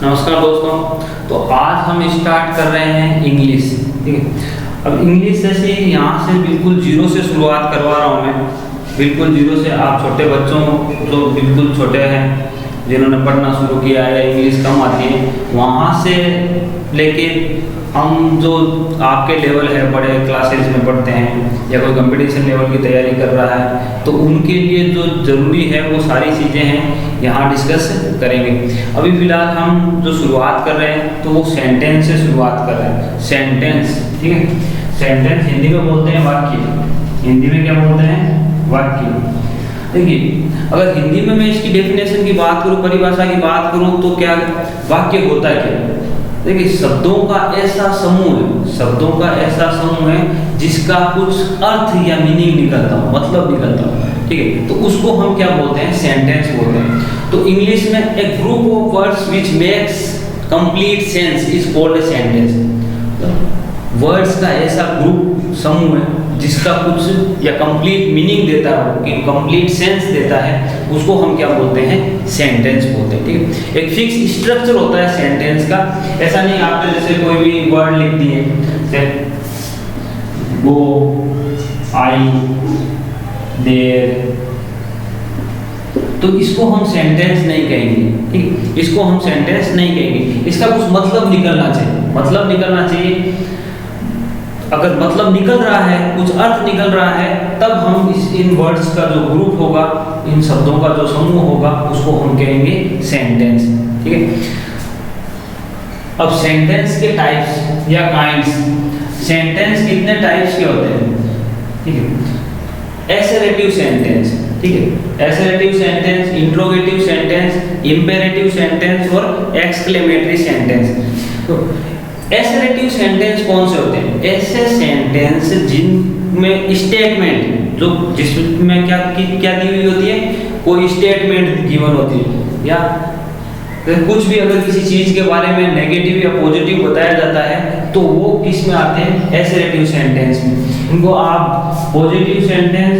नमस्कार दोस्तों। तो आज हम स्टार्ट कर रहे हैं इंग्लिश। ठीक है, अब इंग्लिश जैसे यहाँ से बिल्कुल जीरो से शुरुआत करवा रहा हूँ मैं। बिल्कुल जीरो से आप छोटे बच्चों जो बिल्कुल छोटे हैं, जिन्होंने पढ़ना शुरू किया है, इंग्लिश कम आती है, वहाँ से लेके हम जो आपके लेवल है, बड़े क्लासेस में पढ़ते हैं या कोई कंपटीशन लेवल की तैयारी कर रहा है, तो उनके लिए जो ज़रूरी है वो सारी चीज़ें हैं यहाँ डिस्कस करेंगे। अभी फ़िलहाल हम जो शुरुआत कर रहे हैं तो वो सेंटेंस से शुरुआत कर रहे हैं। सेंटेंस, ठीक है। सेंटेंस हिंदी में बोलते हैं वाक्य। हिंदी में क्या बोलते हैं? वाक्य। देखिए, अगर हिंदी में मैं इसकी डेफिनेशन की बात करूँ, परिभाषा की बात करूँ, तो क्या वाक्य होता है क्या? देखिए, शब्दों का ऐसा समूह है, शब्दों का ऐसा समूह है जिसका कुछ अर्थ या मीनिंग निकलता हो, मतलब निकलता हो। ठीक है, तो उसको हम क्या बोलते हैं? सेंटेंस बोलते हैं। तो इंग्लिश में a group of words which makes complete sense is called a sentence. Words का ऐसा ग्रुप, समूह है जिसका कुछ या कंप्लीट मीनिंग देता हो, कि कंप्लीट सेंस देता है, उसको हम क्या बोलते हैं? सेंटेंस बोलते हैं। ठीक है, एक फिक्स स्ट्रक्चर होता है सेंटेंस का। ऐसा नहीं आपने जैसे कोई भी वर्ड लिख दिए, जैसे गो, आई, देयर, तो इसको हम सेंटेंस नहीं कहेंगे। ठीक, इसको हम सेंटेंस नहीं कहेंगे। इसका कुछ मतलब निकलना चाहिए, मतलब निकलना चाहिए। अगर मतलब निकल रहा है, कुछ अर्थ निकल रहा है, तब हम इन वर्ड्स का जो ग्रुप होगा, इन शब्दों का जो समूह होगा, उसको हम कहेंगे सेंटेंस। ठीक है, अब सेंटेंस के टाइप्स या काइंड्स। सेंटेंस कितने टाइप्स के होते हैं? ठीक है, एसरेटिव सेंटेंस, ठीक है, assertive sentence, interrogative sentence, imperative sentence और एक्सक्लेमेटरी सेंटेंस। तो एसरेटिव सेंटेंस कौन से होते हैं? ऐसे सेंटेंस जिनमें स्टेटमेंट, जो जिसमें क्या दी हुई होती है, कोई स्टेटमेंट गिवन होती है, या कुछ भी अगर किसी चीज के बारे में नेगेटिव या पॉजिटिव बताया जाता है, तो वो किस में आते हैं? एसरेटिव सेंटेंस में। इनको आप पॉजिटिव सेंटेंस,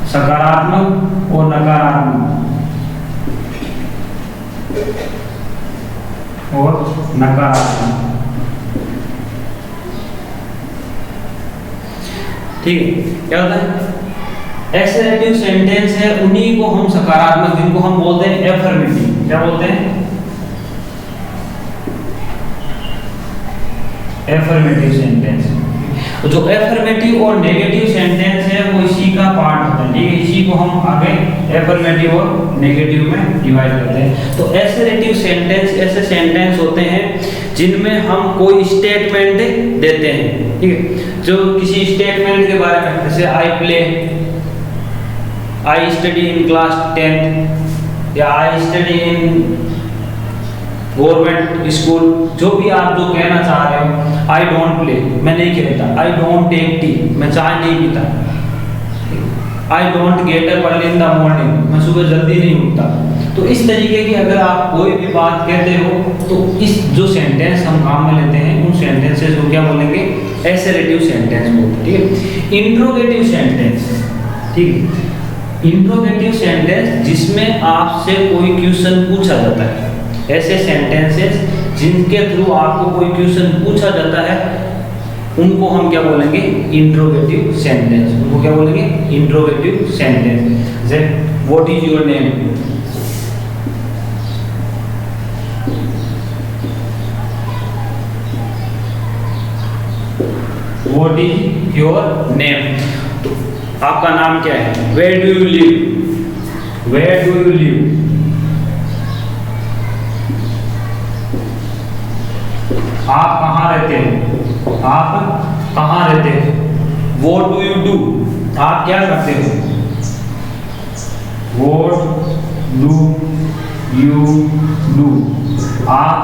सकारात्मक और नकारात्मक और नकारात्मक, ठीक है। क्या होता है? एसरेटिव सेंटेंस है, उन्हीं को हम सकारात्मक, जिनको हम बोलते हैं एफर्मेटिव। क्या बोलते हैं? Affirmative sentence. तो जो एफर्मेटिव और नेगेटिव सेंटेंस है वो इसी का पार्ट होता है। ठीक है, इसी को हम आगे एफर्मेटिव और नेगेटिव में डिवाइड करते हैं। तो एसरेटिव सेंटेंस ऐसे सेंटेंस होते हैं जिनमें हम कोई स्टेटमेंट देते हैं। ठीक है, जो किसी स्टेटमेंट के बारे में, जैसे I play, I study in class 10th, या I study in government school, जो भी आप जो कहना चाह रहे हो। आई डोंट प्ले, मैं नहीं खेलता। आई डोंट टेक टी, मैं चाय नहीं पीता। I don't get up early in the morning, मैं सुबह जल्दी नहीं उठता। तो इस तरीके की अगर आप कोई भी बात कहते हो, तो इस जो सेंटेंस हम काम में लेते हैं, उन सेंटेंसेस को क्या बोलेंगे? एसरेटिव सेंटेंस बोलते हैं। ठीक है, इंट्रोगेटिव सेंटेंस, ठीक है, इंट्रोगेटिव सेंटेंस जिसमें आपसे कोई क्वेश्चन पूछा जाता है। ऐसे सेंटेंसेस जिनके थ्रू आपको कोई क्वेश्चन पूछा जाता है, उनको हम क्या बोलेंगे? Interrogative sentence. उनको क्या बोलेंगे? Interrogative sentence. जैसे what is your name, what is your name, तो आपका नाम क्या है? Where do you live, where do you live, आप कहाँ रहते हो, आप कहाँ रहते हो। व्हाट डू यू डू, आप क्या करते हो। व्हाट डू यू डू, आप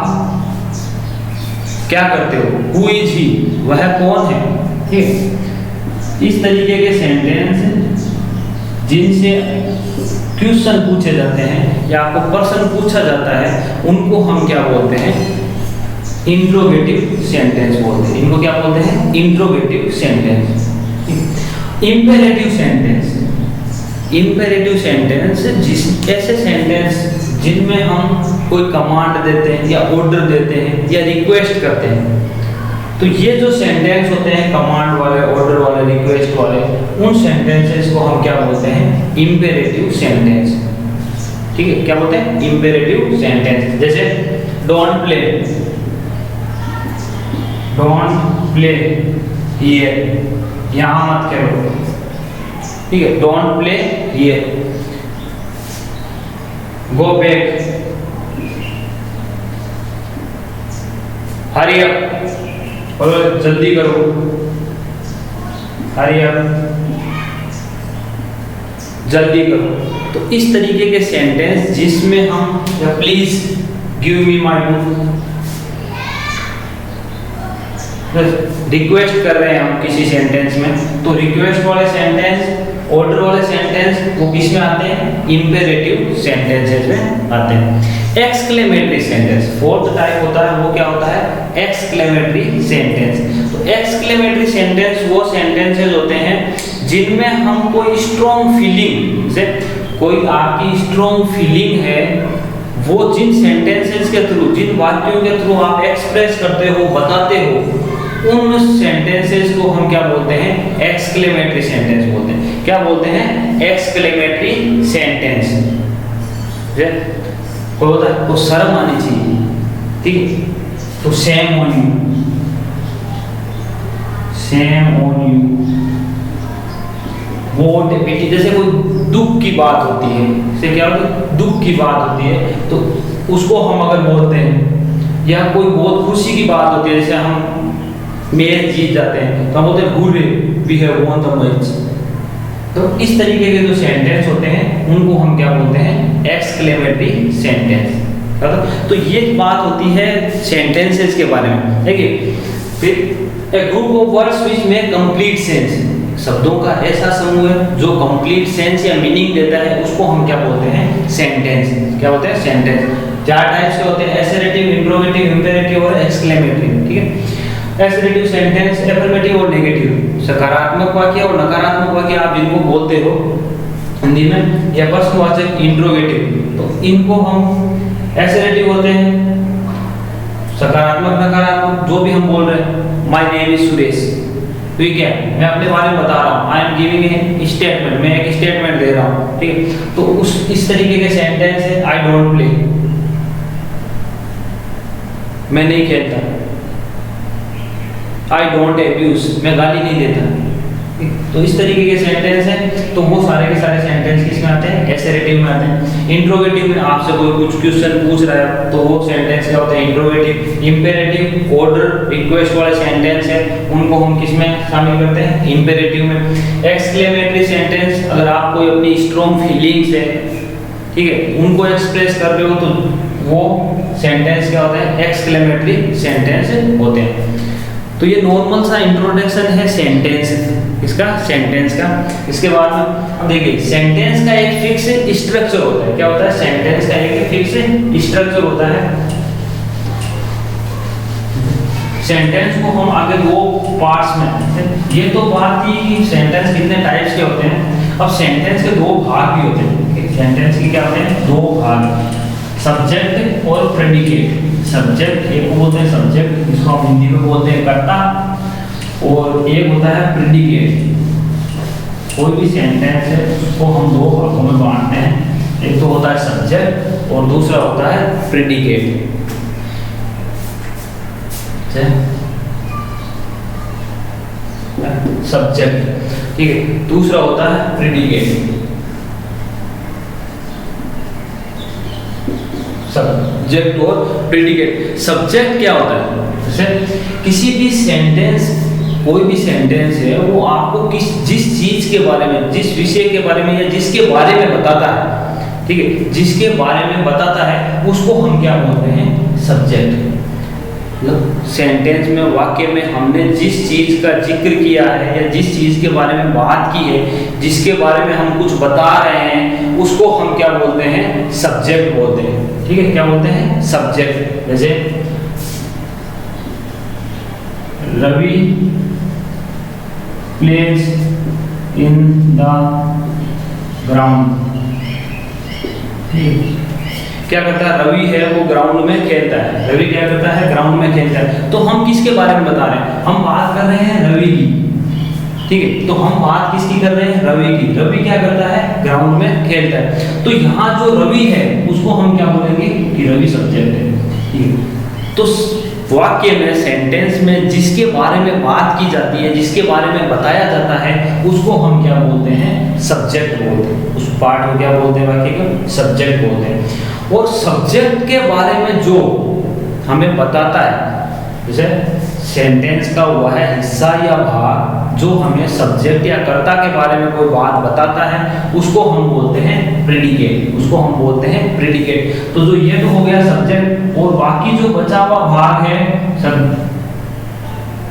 क्या करते हो। हु इज ही, वह कौन है। ठीक, इस तरीके के सेंटेंस जिनसे क्वेश्चन पूछे जाते हैं या आपको प्रश्न पूछा जाता है, उनको हम क्या बोलते हैं? इंट्रोगेटिव सेंटेंस बोलते हैं। इनको क्या बोलते हैं? Interrogative sentence. Imperative sentence, imperative sentence ऐसे सेंटेंस जिनमें हम कोई कमांड देते हैं या ऑर्डर देते हैं या रिक्वेस्ट करते हैं। तो ये जो सेंटेंस होते हैं कमांड वाले, ऑर्डर वाले, रिक्वेस्ट वाले, उन सेंटेंसेस को हम क्या बोलते हैं? Imperative sentence. ठीक है, क्या बोलते हैं? Imperative sentence. जैसे don't play, don't play here, यहाँ मत करो। ठीक है, don't play here. Go back, hurry up, और जल्दी करो, हरी अप, जल्दी करो। तो इस तरीके के सेंटेंस जिसमें हम please give me my book, request कर रहे हैं हम किसी सेंटेंस में, तो रिक्वेस्ट वाले सेंटेंस, ऑर्डर वाले सेंटेंस वो किस में आते हैं? इंपेरेटिव सेंटेंसेस में आते हैं। एक्सक्लेमेटरी सेंटेंस फोर्थ टाइप होता है, वो क्या होता है? Exclamatory sentence. तो एक्सक्लेमेटरी सेंटेंस वो सेंटेंसेस होते हैं जिनमें हम कोई स्ट्रॉन्ग फीलिंग से, कोई आपकी स्ट्रॉन्ग फीलिंग है, वो जिन सेंटेंसेस के थ्रू, जिन वाक्यों के थ्रू आप एक्सप्रेस करते हो, बताते हो, उन सेंटेंसेस को हम क्या बोलते हैं? एक्सक्लेमेटरी सेंटेंस बोलते हैं। क्या बोलते हैं? Exclamatory sentence. कोई होता है, को शर्म आनी चाहिए, ठीक है, तो same on you, same on you. वो जैसे कोई दुख की बात होती है, जैसे क्या होती है? दुख की बात होती है, तो उसको हम अगर बोलते हैं, या कोई बहुत खुशी की बात होती है, जैसे हम मैच जीत जाते हैं तो हम बोलते हैं hurray we have won the match. तो इस तरीके के जो सेंटेंस होते हैं उनको हम क्या बोलते हैं? Exclamatory sentence. तो ये बात होती है सेंटेंसेस के बारे में। देखिए, फिर a group of words which make complete sense, शब्दों का ऐसा समूह है जो कंप्लीट सेंस या मीनिंग देता है, उसको हम क्या बोलते हैं? सेंटेंस। क्या बोलते हैं? सेंटेंस। चार टाइप्स के होते हैं, एसरेटिव, इंट्रोगेटिव, इंपेरेटिव और एक्सक्लेमेटरी। ठीक है, एसरेटिव सेंटेंस एफर्मेटिव और नेगेटिव, सकारात्मक वाक्य और नकारात्मक वाक्य आप जिनको बोलते हो हिंदी में, या प्रश्नवाचक इंट्रोगेटिव, तो इनको हम एसरेटिव होते हैं, सकारात्मक नकारात्मक जो भी हम बोल रहे हैं। माय नेम इज सुरेश, तो ये क्या है? मैं अपने बारे में बता रहा हूँ, I am giving a statement, मैं एक स्टेटमेंट दे रहा हूँ। ठीक है, तो इस तरीके के सेंटेंस है। आई डोंट प्ले, मैं नहीं खेलता। आई डोंट एब्यूज, मैं गाली नहीं देता। तो इस तरीके के सेंटेंस हैं, तो वो सारे के सारे सेंटेंस किस में आते हैं? एसरेटिव में आते हैं। इंट्रोगेटिव में आपसे कोई कुछ क्वेश्चन पूछ रहा है तो वो सेंटेंस क्या होता है? इंट्रोगेटिव। इंपेरेटिव, ऑर्डर, रिक्वेस्ट वाले सेंटेंस है, उनको हम किस में शामिल करते हैं? इंपेरेटिव में। एक्सक्लेमेटरी सेंटेंस, अगर आप कोई अपनी स्ट्रॉन्ग फीलिंग्स है, ठीक है, उनको एक्सप्रेस कर रहे हो तो वो सेंटेंस क्या होता है? एक्सक्लेमेटरी सेंटेंस होते हैं। तो ये नॉर्मल सा इंट्रोडक्शन है सेंटेंस, इसका सेंटेंस का। इसके बाद अब देखिए, सेंटेंस का एक फिक्स स्ट्रक्चर होता है। क्या होता है? सेंटेंस का एक फिक्स स्ट्रक्चर होता है। सेंटेंस को हम आगे दो पार्ट्स में, ये तो बात थी कि सेंटेंस कितने टाइप्स के होते हैं। अब सेंटेंस के दो भाग भी होते हैं। सेंटेंस के क्या होते हैं? दो भाग, सब्जेक्ट और प्रेडिकेट। सब्जेक्ट एक को बोलते हैं सब्जेक्ट, जिसको हम हिंदी में बोलते हैं कर्ता, और एक होता है प्रेडिकेट। कोई भी सेंटेंस है उसको हम दो भागों में बांटते हैं, एक तो होता है सब्जेक्ट और दूसरा होता है प्रेडिकेट। सब्जेक्ट, ठीक है, दूसरा होता है प्रेडिकेट। सब्जेक्ट और प्रेडिकेट। सब्जेक्ट क्या होता है? जैसे किसी भी सेंटेंस, कोई भी सेंटेंस है, वो आपको जिस चीज के बारे में, जिस विषय के बारे में या जिसके बारे में बताता है, ठीक है, जिसके बारे में बताता है, उसको हम क्या बोलते हैं? सब्जेक्ट। मतलब सेंटेंस में, वाक्य में हमने जिस चीज का जिक्र किया है या जिस चीज के बारे में बात की है, जिसके बारे में हम कुछ बता रहे हैं, उसको हम क्या बोलते हैं? सब्जेक्ट बोलते हैं। ठीक है, क्या बोलते हैं? सब्जेक्ट। जैसे Ravi plays in the ground. क्या करता है, रवि है वो ग्राउंड में खेलता है, रवि क्या करता है, ग्राउंड में खेलता है। तो हम किसके बारे में बता रहे हैं, हम बात कर रहे हैं रवि की, ठीक है। तो हम बात किसकी कर रहे हैं, रवि की। रवि क्या करता है, ग्राउंड में खेलता है। तो यहाँ जो रवि है उसको हम क्या बोलेंगे कि रवि सब्जेक्ट है, ठीक है। तो वाक्य में, सेंटेंस में जिसके बारे में बात की जाती है, जिसके बारे में बताया जाता है, उसको हम क्या बोलते हैं, सब्जेक्ट बोलते हैं। उस पार्ट को क्या बोलते हैं, वाक्य को सब्जेक्ट बोलते हैं। और सब्जेक्ट के बारे में जो हमें बताता है, जैसे सेंटेंस का वह हिस्सा या भाग जो हमें सब्जेक्ट या कर्ता के बारे में कोई बात बताता है, उसको हम बोलते हैं प्रेडिकेट, उसको हम बोलते हैं प्रेडिकेट। तो जो ये तो हो गया सब्जेक्ट, और बाकी जो बचा हुआ भाग है सब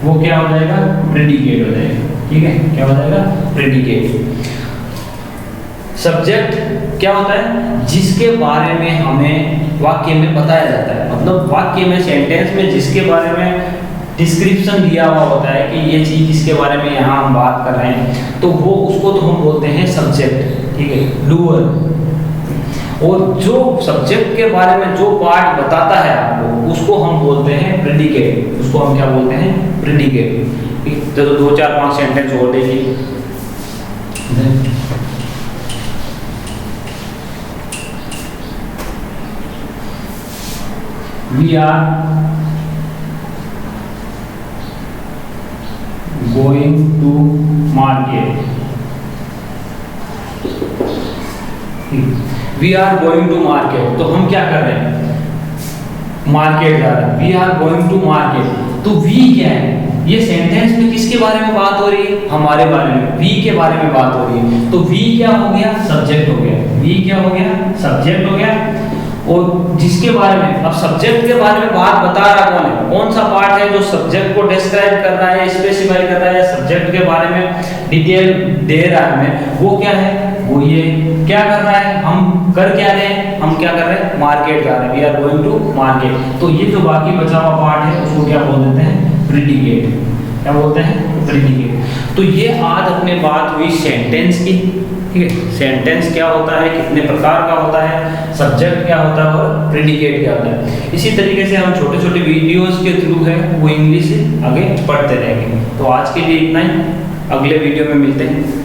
वो क्या हो जाएगा, प्रेडिकेट हो जाएगा, ठीक है। क्या हो जाएगा, प्रेडिकेट। सब्जेक्ट क्या होता है, जिसके बारे में हमें वाक्य में बताया जाता है, मतलब वाक्य में, सेंटेंस में जिसके बारे में डिस्क्रिप्शन दिया हुआ होता है कि ये चीज जिसके बारे में यहाँ हम बात कर रहे हैं, तो वो उसको तो हम बोलते हैं सब्जेक्ट, ठीक है, डूअर। और जो सब्जेक्ट के बारे में जो पार्ट बताता है आपको, उसको हम बोलते हैं प्रेडिकेट, उसको हम क्या बोलते हैं, प्रेडिकेट। तो 2 4 5 सेंटेंस और देखिए। We are going to market. We are going to market. तो हम क्या कर रहे हैं, मार्केट जा रहे हैं। We are going to market. तो we क्या है, ये सेंटेंस में किसके बारे में बात हो रही है, हमारे बारे में, we के बारे में बात हो रही है। तो we क्या हो गया, सब्जेक्ट हो गया। we क्या हो गया, सब्जेक्ट हो गया। और जिसके बारे में, अब सब्जेक्ट के बारे में बात बता रहा कौन है, कौन सा पार्ट है जो सब्जेक्ट को डिस्क्राइब कर रहा है, स्पेसिफाई कर रहा है, सब्जेक्ट के बारे में डिटेल दे रहा है हमें, वो क्या है, वो ये क्या कर रहा है, हम कर क्या रहे हैं, हम क्या कर रहे हैं, मार्केट जा रहे हैं। We are going to market. तो ये जो बाकी बचा हुआ पार्ट है उसको क्या बोल देते हैं, प्रेडिकेट। क्या बोलते हैं, प्रेडिकेट। तो ये आज अपने बात हुई सेंटेंस की, ठीक है। सेंटेंस क्या होता है, कितने प्रकार का होता है, सब्जेक्ट क्या होता है और प्रेडिकेट क्या होता है। इसी तरीके से हम छोटे छोटे वीडियोस के थ्रू है वो इंग्लिश आगे पढ़ते रहेंगे। तो आज के लिए इतना ही, अगले वीडियो में मिलते हैं।